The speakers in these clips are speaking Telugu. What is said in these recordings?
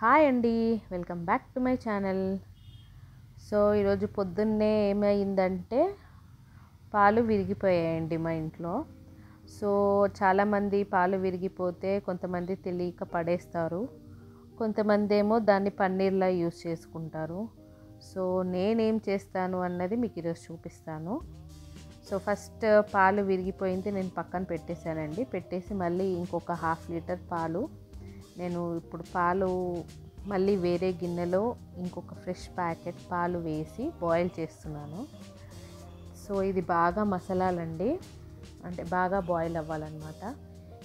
హాయ్ అండి, welcome back to my channel. So ఈరోజు పొద్దున్నే ఏమైందంటే పాలు విరిగిపోయాయండి మా ఇంట్లో. సో చాలామంది పాలు విరిగిపోతే కొంతమంది తెలియక పడేస్తారు, కొంతమంది ఏమో దాన్ని పన్నీర్లా యూస్ చేసుకుంటారు. సో నేనేం చేస్తాను అన్నది మీకు ఈరోజు చూపిస్తాను. సో ఫస్ట్ పాలు విరిగిపోయింది నేను పక్కన పెట్టేశానండి. పెట్టేసి మళ్ళీ ఇంకొక 1/2 లీటర్ పాలు నేను ఇప్పుడు మళ్ళీ వేరే గిన్నెలో ఇంకొక ఫ్రెష్ ప్యాకెట్ పాలు వేసి బాయిల్ చేస్తున్నాను. సో ఇది బాగా మసలాలండి, అంటే బాగా బాయిల్ అవ్వాలన్నమాట.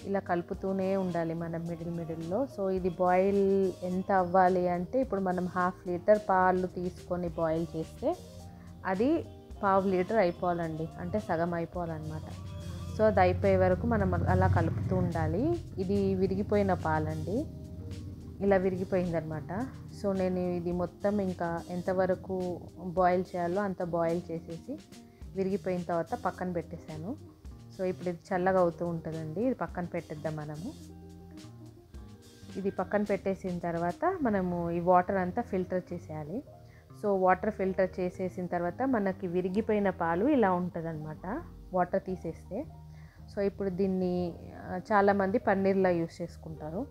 ఇలా కలుపుతూనే ఉండాలి మనం మిడిల్లో. సో ఇది బాయిల్ ఎంత అవ్వాలి అంటే ఇప్పుడు మనం 1/2 లీటర్ పాలు తీసుకొని బాయిల్ చేస్తే అది 1/2 లీటర్ అయిపోవాలండి, అంటే సగం అయిపోవాలన్నమాట. సో అది అయిపోయే వరకు మనం అలా కలుపుతూ ఉండాలి. ఇది విరిగిపోయిన పాలండి, ఇలా విరిగిపోయిందనమాట. సో నేను ఇది మొత్తం ఇంకా ఎంతవరకు బాయిల్ చేయాలో అంత బాయిల్ చేసేసి విరిగిపోయిన తర్వాత పక్కన పెట్టేశాను. సో ఇప్పుడు ఇది చల్లగా అవుతూ ఉంటుందండి, ఇది పక్కన పెట్టేద్దాం మనము. ఇది పక్కన పెట్టేసిన తర్వాత మనము ఈ వాటర్ అంతా ఫిల్టర్ చేసేయాలి. సో వాటర్ ఫిల్టర్ చేసేసిన తర్వాత మనకి విరిగిపోయిన పాలు ఇలా ఉంటుందన్నమాట వాటర్ తీసేస్తే. సో ఇప్పుడు దీన్ని చాలామంది పన్నీర్లా యూస్ చేసుకుంటారు.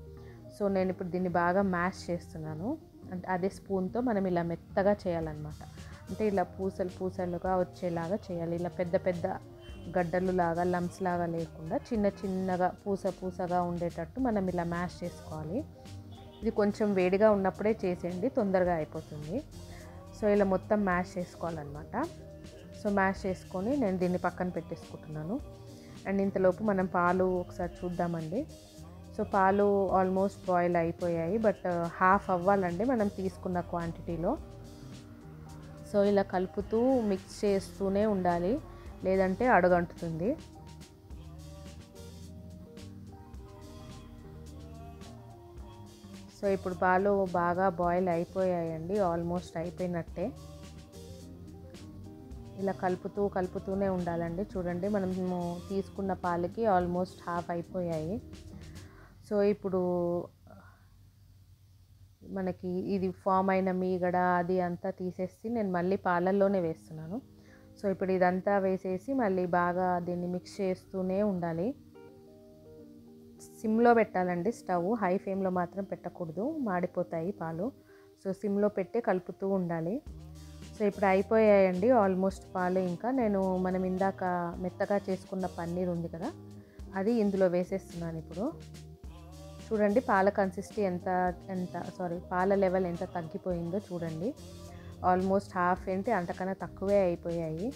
సో నేను ఇప్పుడు దీన్ని బాగా మ్యాష్ చేస్తున్నాను, అంటే అదే స్పూన్తో మనం ఇలా మెత్తగా చేయాలన్నమాట. అంటే ఇలా పూసలుగా వచ్చేలాగా చేయాలి. ఇలా పెద్ద పెద్ద గడ్డలు లాగా లంప్స్ లాగా లేకుండా చిన్నగా పూసగా ఉండేటట్టు మనం ఇలా మ్యాష్ చేసుకోవాలి. ఇది కొంచెం వేడిగా ఉన్నప్పుడే చేసేయండి, తొందరగా అయిపోతుంది. సో ఇలా మొత్తం మ్యాష్ చేసుకోవాలన్నమాట. సో మ్యాష్ చేసుకొని నేను దీన్ని పక్కన పెట్టేసుకుంటున్నాను. అండ్ ఇంతలోపు మనం పాలు ఒకసారి చూద్దామండి. సో పాలు ఆల్మోస్ట్ బాయిల్ అయిపోయాయి, బట్ హాఫ్ అవ్వాలండి మనం తీసుకున్న క్వాంటిటీలో. సో ఇలా కలుపుతూ మిక్స్ చేస్తూనే ఉండాలి, లేదంటే అడుగంటుతుంది. సో ఇప్పుడు పాలు బాగా బాయిల్ అయిపోయాయండి, ఆల్మోస్ట్ అయిపోయినట్టే. ఇలా కలుపుతూనే ఉండాలండి. చూడండి మనము తీసుకున్న పాలకి ఆల్మోస్ట్ హాఫ్ అయిపోయాయి. సో ఇప్పుడు మనకి ఇది ఫామ్ అయిన మీగడ అది అంతా తీసేసి నేను మళ్ళీ పాలల్లోనే వేస్తున్నాను. సో ఇప్పుడు ఇదంతా వేసేసి మళ్ళీ బాగా దీన్ని మిక్స్ చేస్తూనే ఉండాలి. సిమ్లో పెట్టాలండి స్టవ్, హై ఫ్లేమ్లో మాత్రం పెట్టకూడదు, మాడిపోతాయి పాలు. సో సిమ్లో పెట్టి కలుపుతూ ఉండాలి. సో ఇప్పుడు అయిపోయాయండి ఆల్మోస్ట్ పాలు. ఇంకా మనం ఇందాక మెత్తగా చేసుకున్న పన్నీర్ ఉంది కదా, అది ఇందులో వేసేస్తున్నాను ఇప్పుడు. చూడండి పాల పాల లెవెల్ ఎంత తగ్గిపోయిందో చూడండి. ఆల్మోస్ట్ హాఫ్ ఏంటి అంతకన్నా తక్కువే అయిపోయాయి.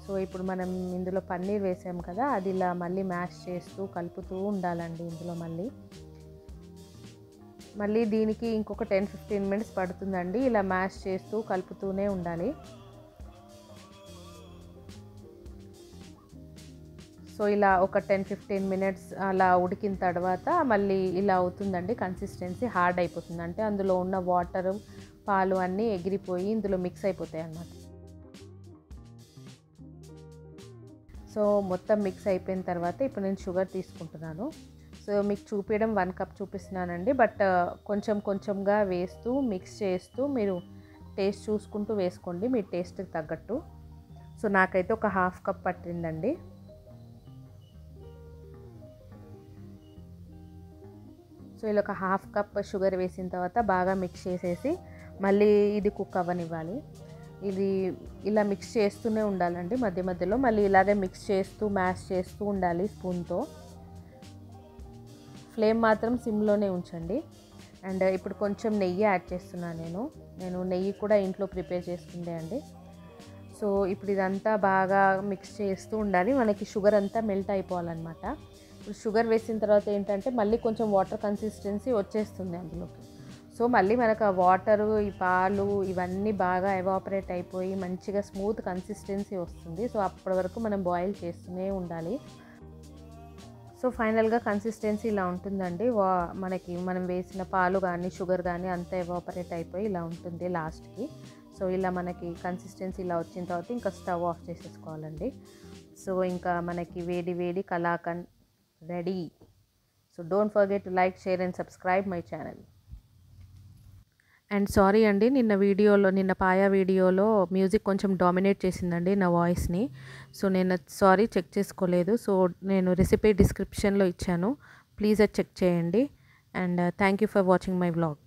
సో ఇప్పుడు మనం ఇందులో పన్నీర్ వేసాం కదా, అది ఇలా మళ్ళీ మ్యాష్ చేస్తూ కలుపుతూ ఉండాలండి. ఇందులో మళ్ళీ దీనికి ఇంకొక 10-15 మినిట్స్ పడుతుందండి. ఇలా మ్యాష్ చేస్తూ కలుపుతూనే ఉండాలి. సో ఇలా ఒక 10-15 మినిట్స్ అలా ఉడికిన తర్వాత మళ్ళీ ఇలా అవుతుందండి, కన్సిస్టెన్సీ హార్డ్ అయిపోతుంది. అంటే అందులో ఉన్న వాటరు పాలు అన్నీ ఎగిరిపోయి ఇందులో మిక్స్ అయిపోతాయి అన్నమాట. సో మొత్తం మిక్స్ అయిపోయిన తర్వాత ఇప్పుడు నేను షుగర్ తీసుకుంటున్నాను. సో మీకు చూపించడం 1 కప్ చూపిస్తున్నానండి, బట్ కొంచెంగా వేస్తూ మిక్స్ చేస్తూ మీరు టేస్ట్ చూసుకుంటూ వేసుకోండి, మీ టేస్ట్కి తగ్గట్టు. సో నాకైతే ఒక 1/2 కప్ పట్టిందండి. సో ఇలా ఒక 1/2 కప్ షుగర్ వేసిన తర్వాత బాగా మిక్స్ చేసేసి మళ్ళీ ఇది కుక్ అవ్వనివ్వాలి. ఇది ఇలా మిక్స్ చేస్తూనే ఉండాలండి మధ్యలో, మళ్ళీ ఇలాగే మిక్స్ చేస్తూ మ్యాష్ చేస్తూ ఉండాలి స్పూన్తో. ఫ్లేమ్ మాత్రం సిమ్లోనే ఉంచండి. అండ్ ఇప్పుడు కొంచెం నెయ్యి యాడ్ చేస్తున్నాను. నేను నెయ్యి కూడా ఇంట్లో ప్రిపేర్ చేసుకుందే అండి. సో ఇప్పుడు ఇదంతా బాగా మిక్స్ చేస్తూ ఉండాలి, మనకి షుగర్ అంతా మెల్ట్ అయిపోవాలన్నమాట. ఇప్పుడు షుగర్ వేసిన తర్వాత ఏంటంటే మళ్ళీ కొంచెం వాటర్ కన్సిస్టెన్సీ వచ్చేస్తుంది అందులోకి. సో మళ్ళీ మనకు ఆ వాటరు, ఈ పాలు ఇవన్నీ బాగా ఎవాపరేట్ అయిపోయి మంచిగా స్మూత్ కన్సిస్టెన్సీ వస్తుంది. సో అప్పటి వరకు మనం బాయిల్ చేస్తూనే ఉండాలి. సో ఫైనల్గా కన్సిస్టెన్సీ ఇలా ఉంటుందండి. మనం వేసిన పాలు కానీ షుగర్ కానీ అంతా ఎవాపరేట్ అయిపోయి ఇలా ఉంటుంది లాస్ట్కి. సో ఇలా మనకి కన్సిస్టెన్సీ ఇలా వచ్చిన తర్వాత ఇంకా స్టవ్ ఆఫ్ చేసేసుకోవాలండి. సో ఇంకా మనకి వేడి kalakand ready. So don't forget to like, share and subscribe my channel. And sorry అండి, నిన్న పాయా వీడియోలో మ్యూజిక్ కొంచెం డామినేట్ చేసిందండి నా వాయిస్ని. సో నేను సారీ, చెక్ చేసుకోలేదు. సో నేను రెసిపీ డిస్క్రిప్షన్లో ఇచ్చాను, ప్లీజ్ అది చెక్ చేయండి. And thank you for watching my vlog.